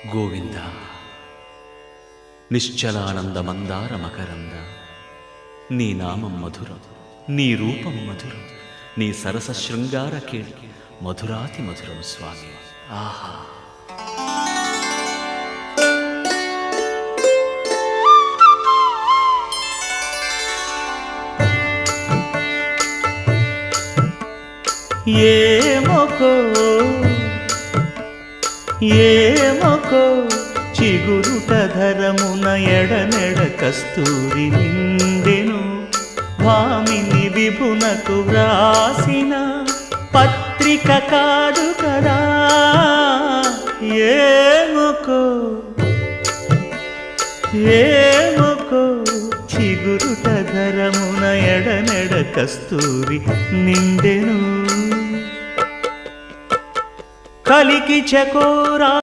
గోవింద నిశ్చలానంద మందార మకరంద నీ నామం మధురం, నీ రూపం మధురం, నీ సరస శృంగార కేళి మధురాతి మధురం స్వామి. ఆహా! ఏమొకో చిగురుట ధరమున ఎడనెడ కస్తూరి నిండెను, భామిని విభునకు వ్రాసిన పత్రిక కాదు కదా. ఏమొకో చిగురుట ధరమున ఎడనెడ కస్తూరి నిండెను, కలికి చకోరా